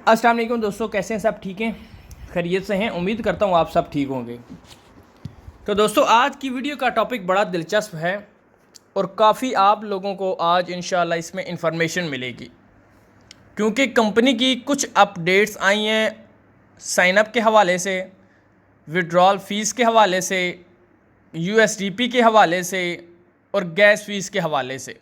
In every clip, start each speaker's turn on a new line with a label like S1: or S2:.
S1: अस्सलाम वालेकुम दोस्तों, कैसे हैं? सब ठीक हैं, खैरियत से हैं। उम्मीद करता हूँ आप सब ठीक होंगे। तो दोस्तों, आज की वीडियो का टॉपिक बड़ा दिलचस्प है और काफ़ी आप लोगों को आज इंशाल्लाह इसमें इंफॉर्मेशन मिलेगी, क्योंकि कंपनी की कुछ अपडेट्स आई हैं साइन अप के हवाले से, विड्रॉल फ़ीस के हवाले से, यूएसडीपी के हवाले से और गैस फीस के हवाले से।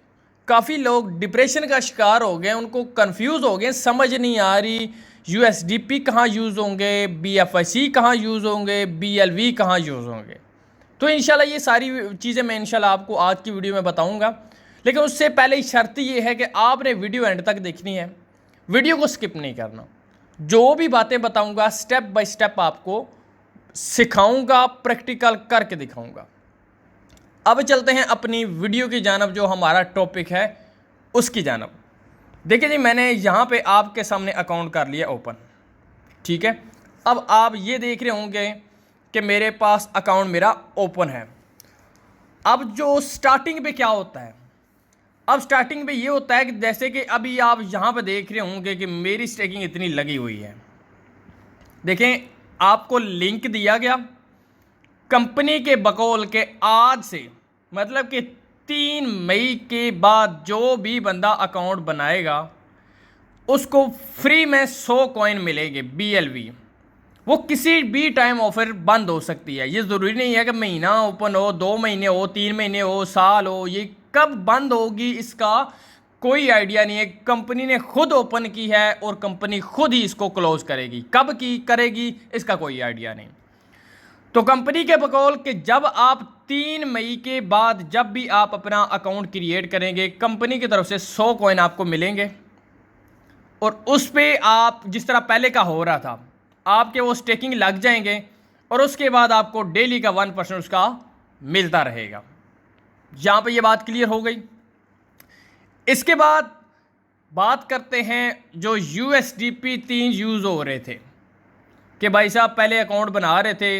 S1: काफ़ी लोग डिप्रेशन का शिकार हो गए, उनको कंफ्यूज हो गए, समझ नहीं आ रही यूएसडीपी कहाँ यूज़ होंगे, बीएफएससी कहाँ यूज़ होंगे, बीएलवी कहाँ यूज़ होंगे। तो इंशाल्लाह ये सारी चीज़ें मैं इंशाल्लाह आपको आज की वीडियो में बताऊंगा। लेकिन उससे पहले शर्त ये है कि आपने वीडियो एंड तक देखनी है, वीडियो को स्किप नहीं करना। जो भी बातें बताऊंगा स्टेप बाय स्टेप आपको सिखाऊंगा, प्रैक्टिकल करके दिखाऊंगा। अब चलते हैं अपनी वीडियो की जानब, जो हमारा टॉपिक है उसकी जानब। देखिए जी, मैंने यहाँ पे आपके सामने अकाउंट कर लिया ओपन, ठीक है। अब आप ये देख रहे होंगे कि मेरे पास अकाउंट मेरा ओपन है। अब जो स्टार्टिंग पे क्या होता है, अब स्टार्टिंग पे ये होता है कि जैसे कि अभी आप यहाँ पे देख रहे होंगे कि मेरी स्टेकिंग इतनी लगी हुई है। देखें, आपको लिंक दिया गया कंपनी के बकौल के आज से, मतलब कि 3 मई के बाद जो भी बंदा अकाउंट बनाएगा उसको फ्री में 100 कॉइन मिलेंगे BLV। वो किसी भी टाइम ऑफर बंद हो सकती है। ये ज़रूरी नहीं है कि महीना ओपन हो, 2 महीने हो, 3 महीने हो, साल हो। ये कब बंद होगी इसका कोई आइडिया नहीं है। कंपनी ने खुद ओपन की है और कंपनी खुद ही इसको क्लोज करेगी। कब की करेगी इसका कोई आइडिया नहीं। तो कंपनी के बकौल कि जब आप 3 मई के बाद जब भी आप अपना अकाउंट क्रिएट करेंगे, कंपनी की तरफ से 100 कॉइन आपको मिलेंगे और उस पर आप जिस तरह पहले का हो रहा था आपके वो स्टेकिंग लग जाएंगे और उसके बाद आपको डेली का 1% उसका मिलता रहेगा। यहाँ पे ये बात क्लियर हो गई। इसके बाद बात करते हैं जो USDP 3 यूज़ हो रहे थे कि भाई साहब पहले अकाउंट बना रहे थे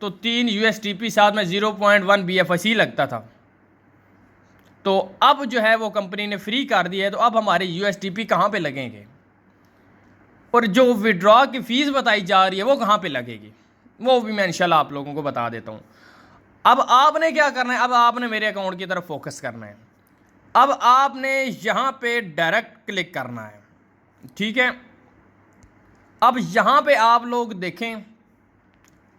S1: तो 3 USDP साथ में 0.1 BFSC लगता था। तो अब जो है वो कंपनी ने फ्री कर दिया है, तो अब हमारे USDP कहाँ पे लगेंगे और जो विड्रॉ की फ़ीस बताई जा रही है वो कहाँ पे लगेगी, वो भी मैं इंशाल्लाह आप लोगों को बता देता हूँ। अब आपने क्या करना है, अब आपने मेरे अकाउंट की तरफ फोकस करना है। अब आपने यहाँ पे डायरेक्ट क्लिक करना है, ठीक है। अब यहाँ पे आप लोग देखें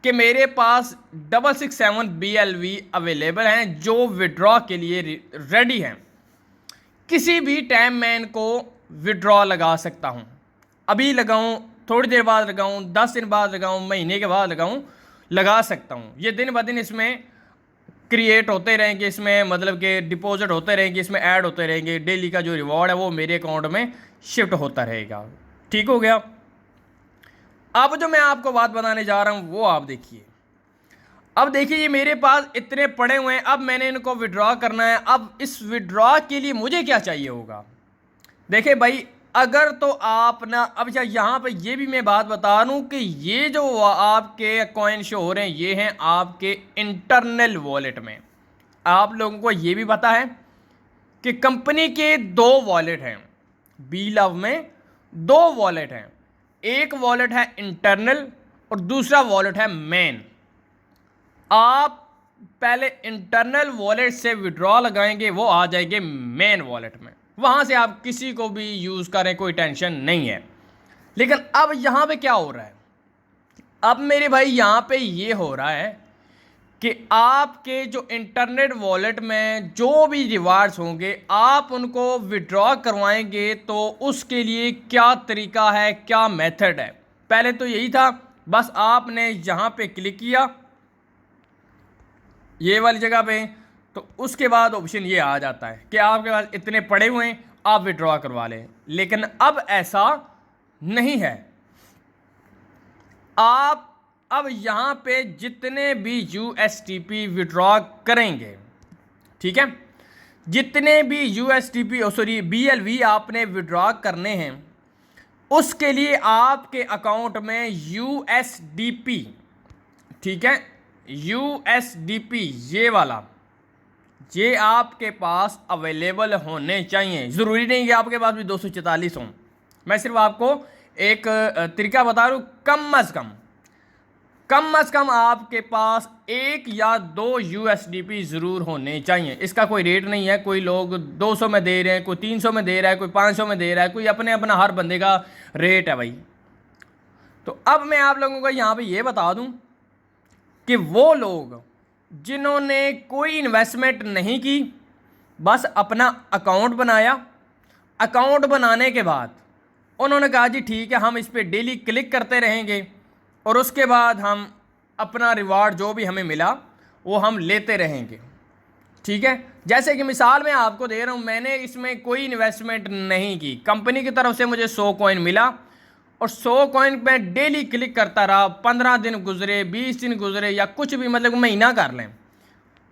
S1: कि मेरे पास 667 BLV अवेलेबल हैं जो विड्रॉ के लिए रेडी हैं। किसी भी टाइम मैं इनको विड्रॉ लगा सकता हूँ। अभी लगाऊँ, थोड़ी देर बाद लगाऊँ, 10 दिन बाद लगाऊँ, महीने के बाद लगाऊँ, लगा सकता हूँ। ये दिन ब दिन इसमें क्रिएट होते रहेंगे, इसमें मतलब कि डिपॉजिट होते रहेंगे, इसमें ऐड होते रहेंगे। डेली का जो रिवॉर्ड है वो मेरे अकाउंट में शिफ्ट होता रहेगा। ठीक हो गया। अब जो मैं आपको बात बताने जा रहा हूँ वो आप देखिए। अब देखिए, ये मेरे पास इतने पड़े हुए हैं। अब मैंने इनको विड्रॉ करना है। अब इस विड्रॉ के लिए मुझे क्या चाहिए होगा, देखिए भाई, अगर तो आप ना, अब यहाँ पे ये भी मैं बात बता दूँ कि ये जो आपके कॉइन शो हो रहे हैं ये हैं आपके इंटरनल वॉलेट में। आप लोगों को ये भी पता है कि कंपनी के 2 वॉलेट हैं, BLV में 2 वॉलेट हैं। एक वॉलेट है इंटरनल और दूसरा वॉलेट है मेन। आप पहले इंटरनल वॉलेट से विड्रॉ लगाएंगे, वो आ जाएंगे मेन वॉलेट में। वहाँ से आप किसी को भी यूज़ करें, कोई टेंशन नहीं है। लेकिन अब यहाँ पे क्या हो रहा है, अब मेरे भाई यहाँ पे ये हो रहा है कि आपके जो इंटरनेट वॉलेट में जो भी रिवार्ड्स होंगे आप उनको विड्रॉ करवाएंगे तो उसके लिए क्या तरीका है, क्या मेथड है। पहले तो यही था, बस आपने यहाँ पे क्लिक किया ये वाली जगह पे, तो उसके बाद ऑप्शन ये आ जाता है कि आपके पास इतने पड़े हुए हैं, आप विड्रॉ करवा लें। लेकिन अब ऐसा नहीं है। आप अब यहाँ पे जितने भी USDP विड्रॉ करेंगे, ठीक है, जितने भी BLV आपने विड्रॉ करने हैं उसके लिए आपके अकाउंट में USDP, ठीक है, USDP ये वाला, ये आपके पास अवेलेबल होने चाहिए। ज़रूरी नहीं कि आपके पास भी 244 हों। मैं सिर्फ आपको एक तरीका बता रहा हूँ, कम अज़ कम आपके पास 1 या 2 यूएसडीपी ज़रूर होने चाहिए। इसका कोई रेट नहीं है, कोई लोग 200 में दे रहे हैं, कोई 300 में दे रहा है, कोई 500 में दे रहा है, कोई अपने अपना हर बंदे का रेट है भाई। तो अब मैं आप लोगों को यहाँ पे ये बता दूँ कि वो लोग जिन्होंने कोई इन्वेस्टमेंट नहीं की, बस अपना अकाउंट बनाया, अकाउंट बनाने के बाद उन्होंने कहा जी ठीक है हम इस पर डेली क्लिक करते रहेंगे और उसके बाद हम अपना रिवार्ड जो भी हमें मिला वो हम लेते रहेंगे। ठीक है, जैसे कि मिसाल मैं आपको दे रहा हूँ, मैंने इसमें कोई इन्वेस्टमेंट नहीं की, कंपनी की तरफ से मुझे 100 कॉइन मिला और 100 कॉइन मैं डेली क्लिक करता रहा, 15 दिन गुजरे, 20 दिन गुजरे या कुछ भी, मतलब महीना कर लें।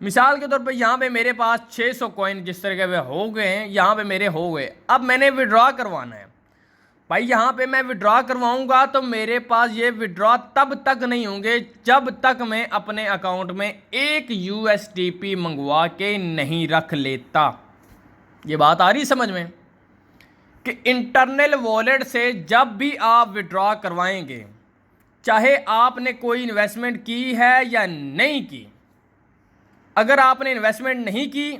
S1: मिसाल के तौर पे यहाँ पे मेरे पास 600 कॉइन जिस तरह के हो गए हैं, यहाँ पे मेरे हो गए। अब मैंने विड्रॉ करवाना है भाई, यहाँ पे मैं विड्रॉ करवाऊंगा तो मेरे पास ये विड्रॉ तब तक नहीं होंगे जब तक मैं अपने अकाउंट में 1 यूएसडीपी मंगवा के नहीं रख लेता। ये बात आ रही समझ में कि इंटरनल वॉलेट से जब भी आप विड्रॉ करवाएंगे, चाहे आपने कोई इन्वेस्टमेंट की है या नहीं की, अगर आपने इन्वेस्टमेंट नहीं की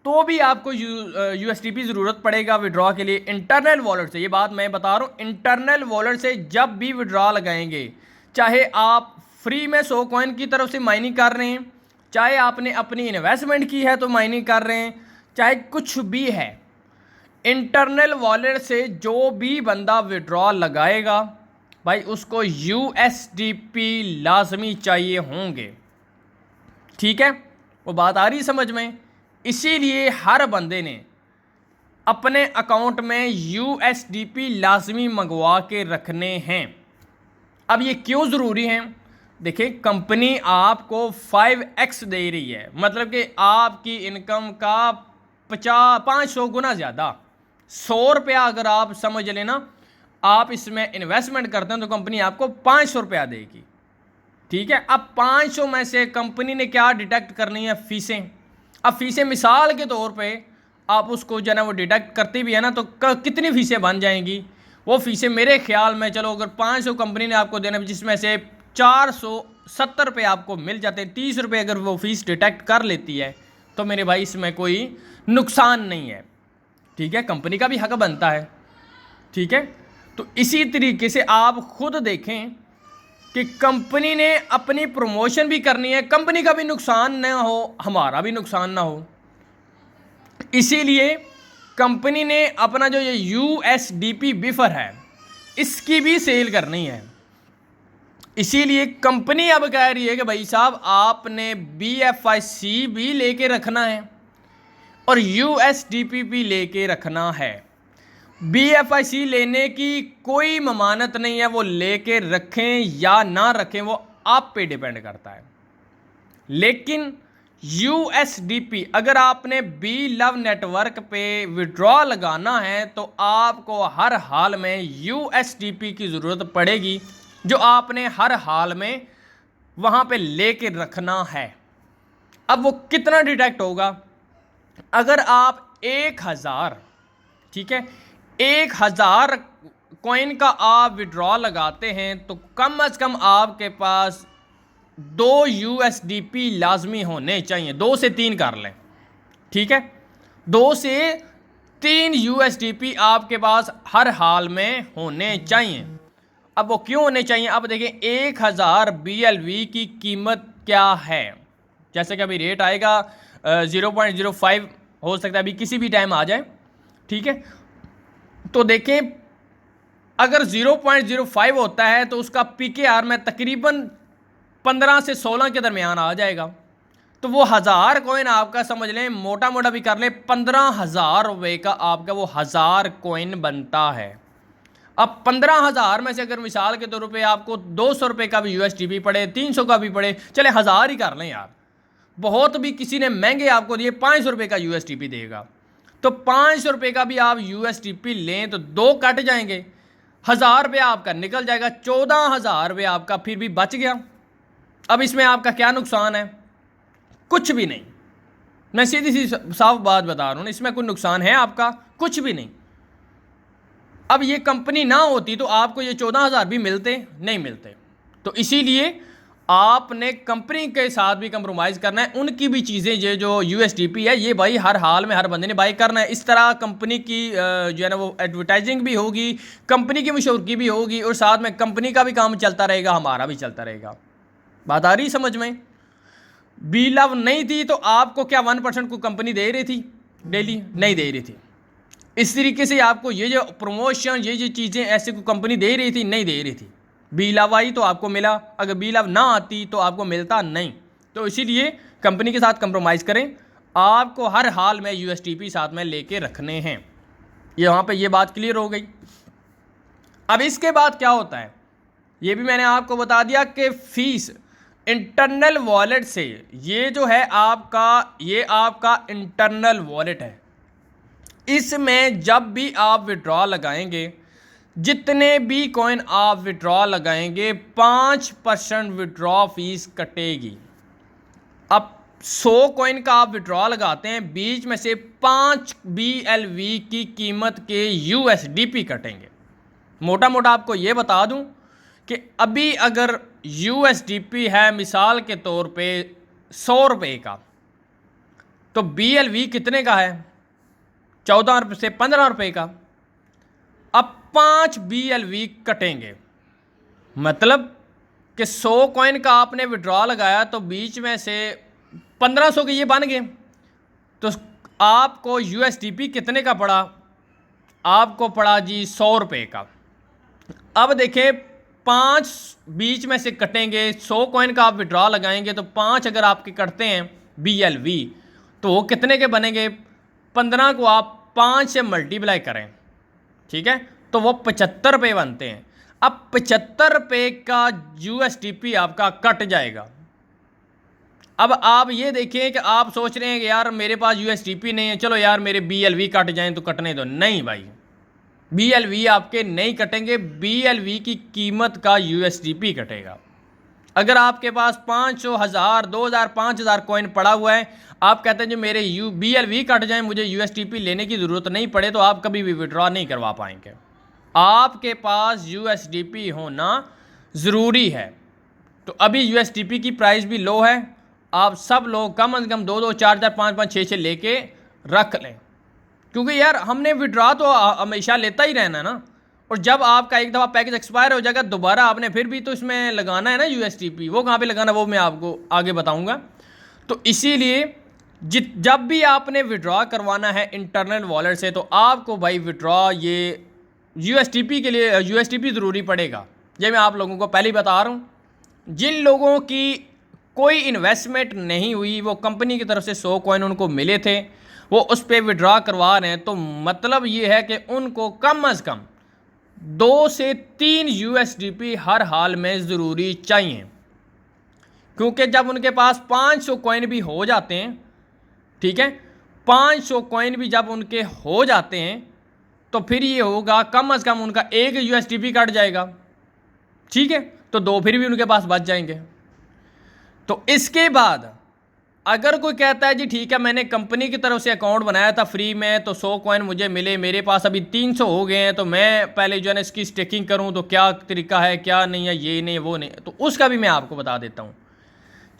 S1: तो भी आपको यूएसडीपी ज़रूरत पड़ेगा विड्रॉ के लिए इंटरनल वॉलेट से। ये बात मैं बता रहा हूँ, इंटरनल वॉलेट से जब भी विड्रॉ लगाएंगे, चाहे आप फ्री में 100 कॉइन की तरफ से माइनिंग कर रहे हैं, चाहे आपने अपनी इन्वेस्टमेंट की है तो माइनिंग कर रहे हैं, चाहे कुछ भी है, इंटरनल वॉलेट से जो भी बंदा विड्रॉ लगाएगा भाई उसको यूएसडीपी लाजमी चाहिए होंगे। ठीक है, वो बात आ रही समझ में। इसीलिए हर बंदे ने अपने अकाउंट में यूएसडीपी लाजमी मंगवा के रखने हैं। अब ये क्यों ज़रूरी है? देखिए, कंपनी आपको 5x दे रही है, मतलब कि आपकी इनकम का 500 गुना ज़्यादा। 100 रुपया अगर आप समझ लेना आप इसमें इन्वेस्टमेंट करते हैं तो कंपनी आपको 500 रुपया देगी। ठीक है, अब 500 में से कंपनी ने क्या डिडक्ट करनी है? फीसें। अब फीसें मिसाल के तौर पे आप उसको जो है ना वो डिडक्ट करती भी है ना, तो कितनी फ़ीसें बन जाएंगी? वो फ़ीसें मेरे ख्याल में, चलो अगर 500 कंपनी ने आपको देना, जिसमें से 470 रुपये आपको मिल जाते हैं, 30 रुपये अगर वो फ़ीस डिटेक्ट कर लेती है तो मेरे भाई इसमें कोई नुकसान नहीं है। ठीक है, कंपनी का भी हक बनता है। ठीक है, तो इसी तरीके से आप खुद देखें कि कंपनी ने अपनी प्रमोशन भी करनी है, कंपनी का भी नुकसान ना हो, हमारा भी नुकसान ना हो। इसीलिए कंपनी ने अपना जो ये यूएसडीपी बिफर है इसकी भी सेल करनी है। इसीलिए कंपनी अब कह रही है कि भाई साहब आपने बीएफआईसी भी लेके रखना है और यूएसडीपी भी लेके रखना है। बीएफआईसी लेने की कोई ममानत नहीं है, वो लेके रखें या ना रखें वो आप पे डिपेंड करता है। लेकिन यूएसडीपी अगर आपने बी लव नेटवर्क पे विड्रॉ लगाना है तो आपको हर हाल में यूएसडीपी की ज़रूरत पड़ेगी, जो आपने हर हाल में वहाँ पे लेके रखना है। अब वो कितना डिटेक्ट होगा? अगर आप 1000, ठीक है, 1000 कॉइन का आप विड्रॉ लगाते हैं तो कम अज़ कम आपके पास 2 यूएसडीपी लाजमी होने चाहिए। 2 से 3 कर लें। ठीक है, 2 से 3 यूएसडीपी आपके पास हर हाल में होने चाहिए। अब वो क्यों होने चाहिए? अब देखें 1000 BLV की कीमत क्या है। जैसे कि अभी रेट आएगा 0.05 हो सकता है, अभी किसी भी टाइम आ जाए। ठीक है, तो देखें अगर 0.05 होता है तो उसका PKR में तकरीबन 15 से 16 के दरमियान आ जाएगा। तो वो 1000 कॉइन आपका समझ लें, मोटा मोटा भी कर लें, 15,000 रुपये का आपका वो 1000 कॉइन बनता है। अब 15,000 में से अगर मिसाल के तौर पे आपको 200 रुपये का भी यूएसडीपी पड़े, 300 का भी पड़े, चले 1000 ही कर लें यार, बहुत भी किसी ने महंगे आपको दिए 500 रुपये का यूएसडीपी देगा, तो 500 रुपये का भी आप यूएसडीपी लें तो 2 कट जाएंगे, 1000 रुपया आपका निकल जाएगा, 14,000 रुपये आपका फिर भी बच गया। अब इसमें आपका क्या नुकसान है? कुछ भी नहीं। मैं सीधी सी साफ बात बता रहा हूँ, इसमें कोई नुकसान है आपका? कुछ भी नहीं। अब ये कंपनी ना होती तो आपको ये 14,000 भी मिलते नहीं मिलते। तो इसीलिए आपने कंपनी के साथ भी कंप्रोमाइज़ करना है। उनकी भी चीज़ें ये जो USDP है ये भाई हर हाल में हर बंदे ने बाई करना है। इस तरह कंपनी की जो है ना वो एडवर्टाइजिंग भी होगी, कंपनी की मशहूरी भी होगी, और साथ में कंपनी का भी काम चलता रहेगा, हमारा भी चलता रहेगा। बात आ रही समझ में? बी लव नहीं थी तो आपको क्या 1% को कंपनी दे रही थी डेली? नहीं दे रही थी। इस तरीके से आपको ये जो प्रमोशन ये चीज़ें ऐसे को कंपनी दे रही थी, नहीं दे रही थी। बी लव आई तो आपको मिला, अगर बी लव ना आती तो आपको मिलता नहीं। तो इसीलिए कंपनी के साथ कंप्रोमाइज़ करें, आपको हर हाल में USDP साथ में लेके रखने हैं। यहाँ पे ये बात क्लियर हो गई। अब इसके बाद क्या होता है ये भी मैंने आपको बता दिया कि फ़ीस इंटरनल वॉलेट से, ये जो है ये आपका इंटरनल वॉलेट है। इसमें जब भी आप विड्रॉ लगाएंगे, जितने भी कॉइन आप विड्रॉ लगाएंगे 5% विड्रॉ फीस कटेगी। अब 100 कॉइन का आप विड्रॉ लगाते हैं, बीच में से 5 BLV की कीमत के USDP कटेंगे। मोटा मोटा आपको ये बता दूं कि अभी अगर USDP है मिसाल के तौर पे 100 रुपये का, तो BLV कितने का है? 14 रुपये से 15 रुपये का। अब 5 BLV कटेंगे, मतलब कि 100 कॉइन का आपने विड्रॉ लगाया तो बीच में से 1500 के ये बन गए, तो आपको USDP कितने का पड़ा? आपको पड़ा जी 100 रुपये का। अब देखें 5 बीच में से कटेंगे, 100 कॉइन का आप विड्रॉ लगाएंगे तो 5 अगर आपके कटते हैं BLV तो वो कितने के बनेंगे? 15 को आप 5 से मल्टीप्लाई करें, ठीक है, तो वो 75 रुपये बनते हैं। अब 75 रुपये का USDP आपका कट जाएगा। अब आप ये देखिए कि आप सोच रहे हैं कि यार मेरे पास USDP नहीं है, चलो यार मेरे BLV कट जाएं तो कटने दो। नहीं भाई, BLV आपके नहीं कटेंगे, BLV की कीमत का USDP कटेगा। अगर आपके पास 500, 1000, 2000, 5000 कॉइन पड़ा हुआ है, आप कहते हैं जो मेरे BLV कट जाए, मुझे USDP लेने की ज़रूरत नहीं पड़े, तो आप कभी भी विड्रॉ नहीं करवा पाएंगे। आपके पास USDP होना ज़रूरी है। तो अभी USDP की प्राइस भी लो है, आप सब लोग कम से कम 2-2, 4-4, 5-5, 6-6 लेके रख लें, क्योंकि यार हमने विड्रॉ तो हमेशा लेता ही रहना ना। और जब आपका एक दफ़ा पैकेज एक्सपायर हो जाएगा, दोबारा आपने फिर भी तो इसमें लगाना है ना USDP। वो कहाँ पे लगाना वो मैं आपको आगे बताऊंगा। तो इसीलिए जब भी आपने विड्रॉ करवाना है इंटरनल वॉलेट से, तो आपको भाई विड्रॉ ये USDP के लिए USDP ज़रूरी पड़ेगा। ये मैं आप लोगों को पहले ही बता रहा हूँ। जिन लोगों की कोई इन्वेस्टमेंट नहीं हुई, वो कंपनी की तरफ से 100 कॉइन उनको मिले थे, वो उस पर विड्रॉ करवा रहे हैं, तो मतलब ये है कि उनको कम अज़ कम 2 से 3 USDP हर हाल में ज़रूरी चाहिए। क्योंकि जब उनके पास 500 कॉइन भी हो जाते हैं, ठीक है, 500 कॉइन भी जब उनके हो जाते हैं, तो फिर ये होगा कम अज़ कम उनका 1 USDP कट जाएगा, ठीक है, तो 2 फिर भी उनके पास बच जाएंगे। तो इसके बाद अगर कोई कहता है जी ठीक है मैंने कंपनी की तरफ से अकाउंट बनाया था फ्री में, तो 100 कॉइन मुझे मिले, मेरे पास अभी 300 हो गए हैं, तो मैं पहले जो है ना इसकी स्टेकिंग करूं, तो क्या तरीका है, क्या नहीं है, ये नहीं वो नहीं, तो उसका भी मैं आपको बता देता हूं।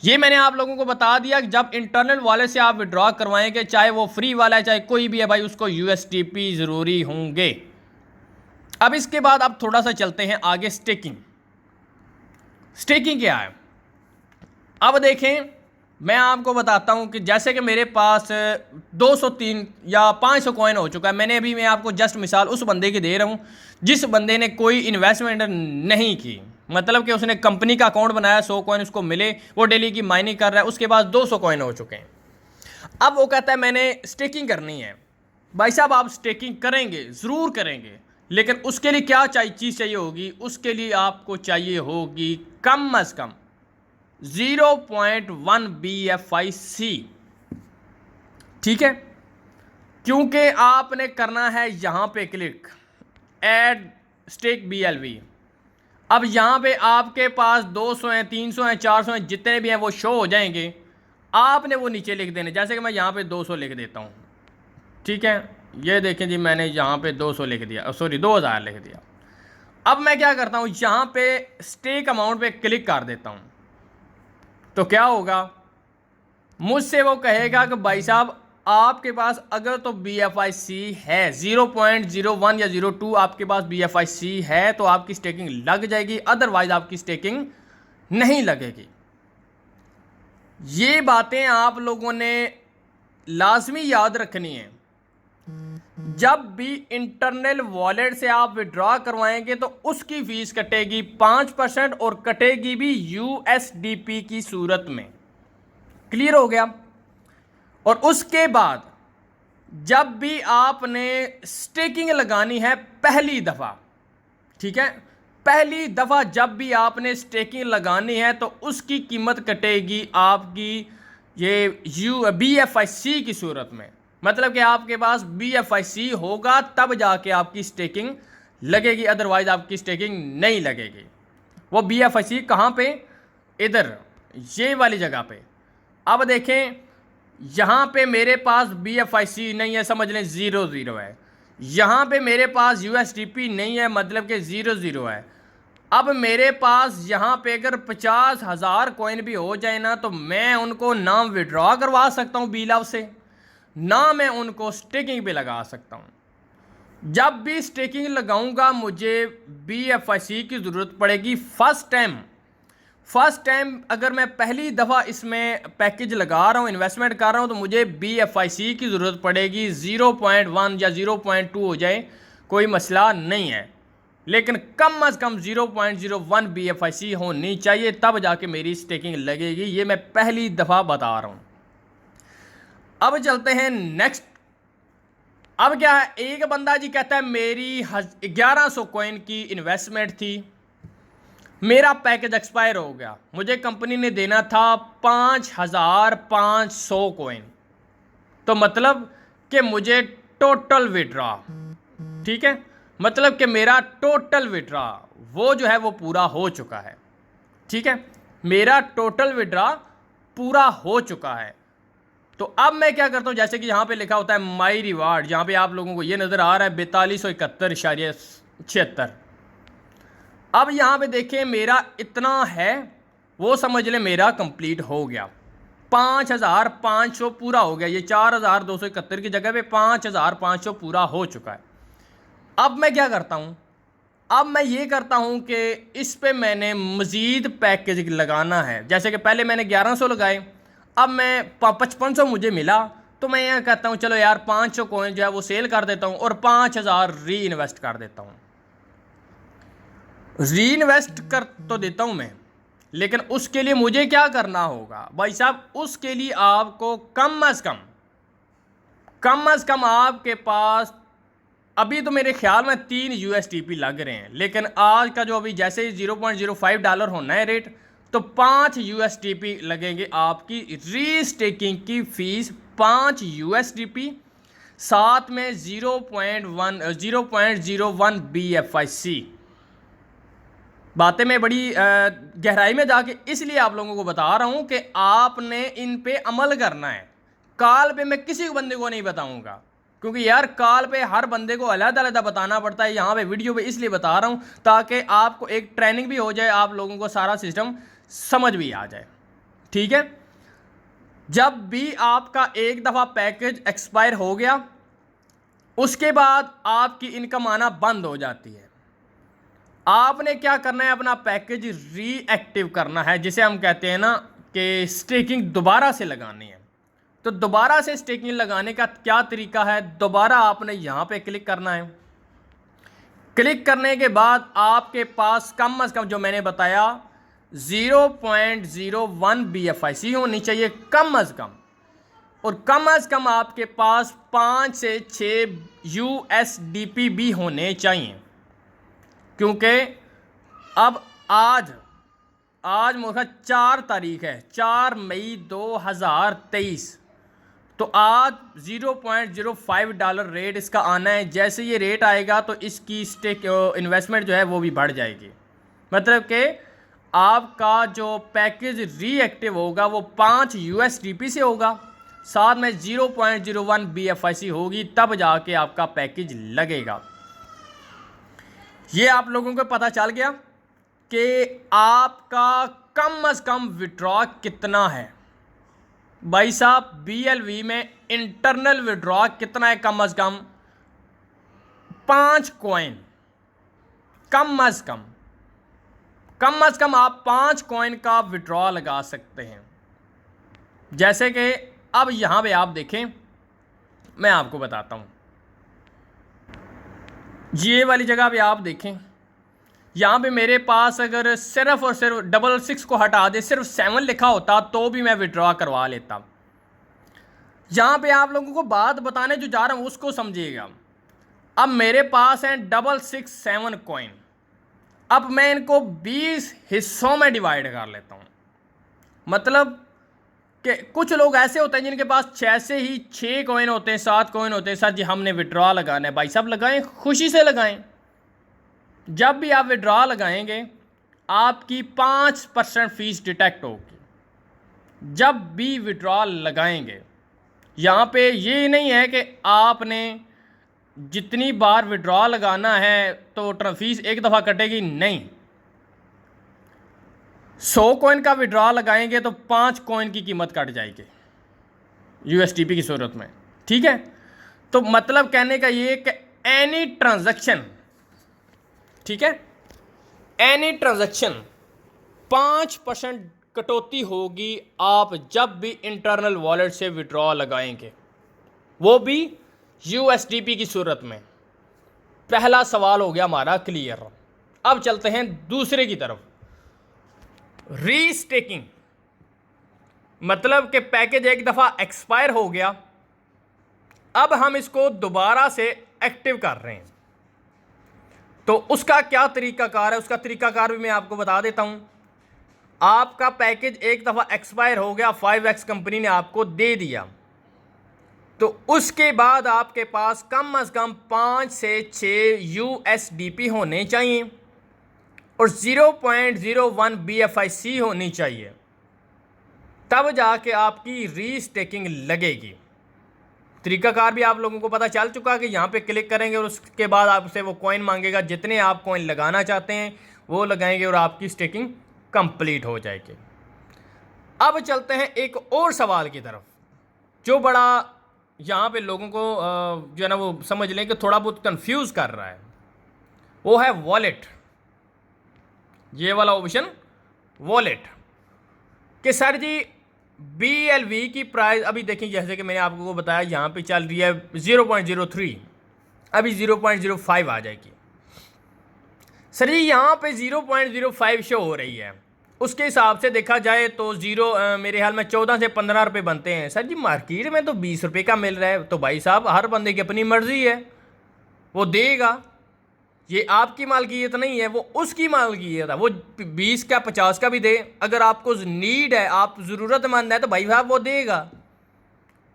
S1: ये मैंने आप लोगों को बता दिया कि जब इंटरनल वॉलेट से आप विड्रॉ करवाएंगे, चाहे वो फ्री वाला है चाहे कोई भी है भाई, उसको USDP ज़रूरी होंगे। अब इसके बाद अब थोड़ा सा चलते हैं आगे। स्टेकिंग क्या है? अब देखें मैं आपको बताता हूं कि जैसे कि मेरे पास 203 या 500 कॉइन हो चुका है। मैं आपको जस्ट मिसाल उस बंदे की दे रहा हूं जिस बंदे ने कोई इन्वेस्टमेंट नहीं की, मतलब कि उसने कंपनी का अकाउंट बनाया, 100 कॉइन उसको मिले, वो डेली की माइनिंग कर रहा है, उसके पास 200 कॉइन हो चुके हैं। अब वो कहता है मैंने स्टेकिंग करनी है। भाई साहब आप स्टेकिंग करेंगे, ज़रूर करेंगे, लेकिन उसके लिए क्या चीज़ चाहिए होगी? उसके लिए आपको चाहिए होगी कम अज़ कम 0.1 BFIC, ठीक है, क्योंकि आपने करना है यहाँ पे क्लिक ऐड स्टेक BLV। अब यहाँ पे आपके पास 200 हैं, 300 हैं, 400 हैं, जितने भी हैं वो शो हो जाएंगे। आपने वो नीचे लिख देने, जैसे कि मैं यहाँ पे 200 लिख देता हूँ, ठीक है, ये देखें जी, मैंने यहाँ पे 200 लिख दिया, सॉरी 2000 लिख दिया। अब मैं क्या करता हूँ, यहाँ पे स्टेक अमाउंट पे क्लिक कर देता हूँ। तो क्या होगा, मुझसे वो कहेगा कि भाई साहब आपके पास अगर तो BFIC है 0.01 या 0.2 आपके पास BFIC है तो आपकी स्टेकिंग लग जाएगी, अदरवाइज आपकी स्टेकिंग नहीं लगेगी। ये बातें आप लोगों ने लाजमी याद रखनी है। जब भी इंटरनल वॉलेट से आप विड्रॉ करवाएंगे तो उसकी फीस कटेगी 5% और कटेगी भी USDP की सूरत में। क्लियर हो गया। और उसके बाद जब भी आपने स्टेकिंग लगानी है पहली दफ़ा, ठीक है, पहली दफ़ा जब भी आपने स्टेकिंग लगानी है तो उसकी कीमत कटेगी आपकी ये BFIC की सूरत में। मतलब कि आपके पास BFIC होगा तब जाके आपकी स्टेकिंग लगेगी, अदरवाइज आपकी स्टेकिंग नहीं लगेगी। वो BFIC कहाँ पे, इधर ये वाली जगह पे। अब देखें यहाँ पे मेरे पास BFIC नहीं है, समझ लें 0 है। यहाँ पे मेरे पास USDP नहीं है, मतलब कि 0 है। अब मेरे पास यहाँ पे अगर 50,000 कॉइन भी हो जाए ना तो मैं उनको ना विड्रॉ करवा सकता हूँ बीलाव से, ना मैं उनको स्टेकिंग पे लगा सकता हूँ। जब भी स्टेकिंग लगाऊंगा मुझे BFIC की ज़रूरत पड़ेगी। फर्स्ट टाइम अगर मैं पहली दफ़ा इसमें पैकेज लगा रहा हूँ, इन्वेस्टमेंट कर रहा हूँ, तो मुझे BFIC की ज़रूरत पड़ेगी। 0.1 या 0.2 हो जाए कोई मसला नहीं है, लेकिन कम अज़ कम 0.01 BFIC होनी चाहिए, तब जाके मेरी स्टेकिंग लगेगी। ये मैं पहली दफ़ा बता रहा हूँ। अब चलते हैं नेक्स्ट। अब क्या है, एक बंदा जी कहता है मेरी 1100 कॉइन की इन्वेस्टमेंट थी, मेरा पैकेज एक्सपायर हो गया, मुझे कंपनी ने देना था 5,500 कॉइन, तो मतलब कि मुझे टोटल विड्रॉ, ठीक है, मतलब कि मेरा टोटल विड्रॉ वो जो है वो पूरा हो चुका है। ठीक है, मेरा टोटल विड्रॉ पूरा हो चुका है। तो अब मैं क्या करता हूं, जैसे कि यहां पे लिखा होता है माई रिवार्ड, जहां पे आप लोगों को ये नज़र आ रहा है 4271.76। अब यहां पे देखें मेरा इतना है, वो समझ लें मेरा कंप्लीट हो गया। 5,500 पूरा हो गया, ये 4,271 की जगह पे 5,500 पूरा हो चुका है। अब मैं क्या करता हूं, अब मैं ये करता हूं कि इस पे मैंने मज़ीद पैकेज लगाना है। जैसे कि पहले मैंने 1100 लगाए, अब मैं 5500 मुझे मिला, तो मैं यह कहता हूं चलो यार 500 कॉइन जो है वो सेल कर देता हूं और 5,000 री इन्वेस्ट कर देता हूं। री इन्वेस्ट कर तो देता हूं मैं, लेकिन उसके लिए मुझे क्या करना होगा भाई साहब, उसके लिए आपको कम अज़ कम आपके पास अभी तो मेरे ख्याल में 3 USDP लग रहे हैं, लेकिन आज का जो अभी जैसे $0.05 होना है रेट, तो 5 USDP लगेंगे आपकी री स्टेकिंग की फीस, 5 USDP, साथ में 0.01 BFIC। बातें मैं बड़ी गहराई में जाके इसलिए आप लोगों को बता रहा हूं कि आपने इन पे अमल करना है। कॉल पे मैं किसी बंदे को नहीं बताऊंगा, क्योंकि यार कॉल पे हर बंदे को अलग-अलग बताना पड़ता है। यहाँ पे वीडियो पे इसलिए बता रहा हूँ ताकि आपको एक ट्रेनिंग भी हो जाए, आप लोगों को सारा सिस्टम समझ भी आ जाए। ठीक है, जब भी आपका एक दफ़ा पैकेज एक्सपायर हो गया, उसके बाद आपकी इनकम आना बंद हो जाती है। आपने क्या करना है, अपना पैकेज रीएक्टिव करना है, जिसे हम कहते हैं ना कि स्टेकिंग दोबारा से लगानी है। तो दोबारा से स्टेकिंग लगाने का क्या तरीका है, दोबारा आपने यहाँ पे क्लिक करना है। क्लिक करने के बाद आपके पास कम अज़ कम जो मैंने बताया 0.01 BFIC होनी चाहिए कम अज़ कम, और कम अज़ कम आपके पास 5 से 6 USDP भी होने चाहिए, क्योंकि अब आज मुझे 4 तारीख है, 4 मई 2023, तो आज $0.05 रेट इसका आना है। जैसे ये रेट आएगा तो इसकी स्टेक इन्वेस्टमेंट जो है वो भी बढ़ जाएगी। मतलब कि आपका जो पैकेज रीएक्टिव होगा वो 5 USDP से होगा, साथ में 0.01 BFIC होगी, तब जाके आपका पैकेज लगेगा। ये आप लोगों को पता चल गया कि आपका कम से कम विड्रॉ कितना है। भाई साहब BLV में इंटरनल विड्रॉ कितना है? कम से कम 5 कॉइन, कम से कम आप 5 कॉइन का विड्रॉ लगा सकते हैं। जैसे कि अब यहां पे आप देखें, मैं आपको बताता हूं, ये वाली जगह पे आप देखें, यहाँ पे मेरे पास अगर सिर्फ और सिर्फ 66 को हटा दे, सिर्फ 7 लिखा होता तो भी मैं विड्रॉ करवा लेता। यहाँ पे आप लोगों को बात बताने जो जा रहा हूँ उसको समझिएगा। अब मेरे पास हैं 667 कॉइन। अब मैं इनको 20 हिस्सों में डिवाइड कर लेता हूँ। मतलब कि कुछ लोग ऐसे होते हैं जिनके पास 6 से ही 6 कॉइन होते हैं, 7 कॉइन होते हैं। सर जी हमने विड्रॉ लगाना है। भाई साहब लगाएं, खुशी से लगाएं। जब भी आप विड्रॉ लगाएंगे आपकी 5% फीस डिटेक्ट होगी। जब भी विड्रॉ लगाएंगे, यहाँ पे ये नहीं है कि आपने जितनी बार विड्रॉ लगाना है तो फीस एक दफ़ा कटेगी, नहीं। 100 कॉइन का विड्रॉ लगाएंगे तो 5 कॉइन की कीमत कट जाएगी USDP की सूरत में, ठीक है। तो मतलब कहने का ये कि एनी ट्रांजैक्शन, ठीक है, एनी ट्रांजैक्शन 5% कटौती होगी आप जब भी इंटरनल वॉलेट से विड्रॉ लगाएंगे, वो भी USDP की सूरत में। पहला सवाल हो गया हमारा क्लियर। अब चलते हैं दूसरे की तरफ। रीस्टेकिंग मतलब कि पैकेज एक दफ़ा एक्सपायर हो गया, अब हम इसको दोबारा से एक्टिव कर रहे हैं, तो उसका क्या तरीकाकार है? उसका तरीकाकार भी मैं आपको बता देता हूं। आपका पैकेज एक दफ़ा एक्सपायर हो गया, 5x कंपनी ने आपको दे दिया, तो उसके बाद आपके पास कम से कम 5 से 6 USDP होने चाहिए और 0.01 BFIC होनी चाहिए, तब जाके आपकी रीस्टेकिंग लगेगी। तरीकाकार भी आप लोगों को पता चल चुका है कि यहाँ पे क्लिक करेंगे और उसके बाद आपसे वो कॉइन मांगेगा। जितने आप कॉइन लगाना चाहते हैं वो लगाएंगे और आपकी स्टेकिंग कंप्लीट हो जाएगी। अब चलते हैं एक और सवाल की तरफ जो बड़ा यहाँ पे लोगों को जो है ना वो समझ लें कि थोड़ा बहुत कंफ्यूज कर रहा है। वो है वॉलेट, ये वाला ऑप्शन वॉलेट। कि सर जी BLV की प्राइस अभी देखें, जैसे कि मैंने आपको बताया यहाँ पे चल रही है 0.03, अभी 0.05 आ जाएगी। सर जी यहाँ पे 0.05 शो हो रही है, उसके हिसाब से देखा जाए तो मेरे ख्याल में 14 से 15 रुपये बनते हैं। सर जी मार्केट में तो 20 रुपये का मिल रहा है। तो भाई साहब हर बंदे की अपनी मर्जी है, वो देगा। ये आपकी मालकियत नहीं है, वो उसकी मालकियत है। वो 20 का 50 का भी दे, अगर आपको नीड है, आप ज़रूरतमंद है, तो भाई साहब वो देगा।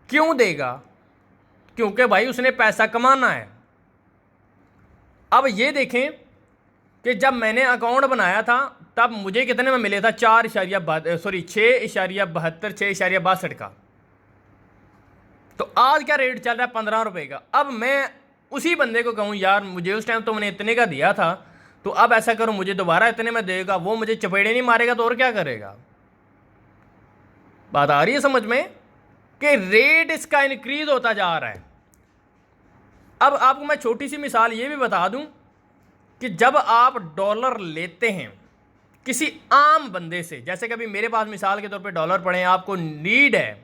S1: क्यों देगा? क्योंकि भाई उसने पैसा कमाना है। अब ये देखें कि जब मैंने अकाउंट बनाया था तब मुझे कितने में मिले था? 6.62 का। तो आज क्या रेट चल रहा है? 15 रुपये का। अब मैं उसी बंदे को कहूँ यार मुझे उस टाइम तो मैंने इतने का दिया था, तो अब ऐसा करूँ मुझे दोबारा इतने में देगा, वो मुझे चपेड़े नहीं मारेगा तो और क्या करेगा? बात आ रही है समझ में कि रेट इसका इंक्रीज होता जा रहा है। अब आपको मैं छोटी सी मिसाल ये भी बता दूं कि जब आप डॉलर लेते हैं किसी आम बंदे से, जैसे कि अभी मेरे पास मिसाल के तौर पे डॉलर पड़े हैं, आपको नीड है,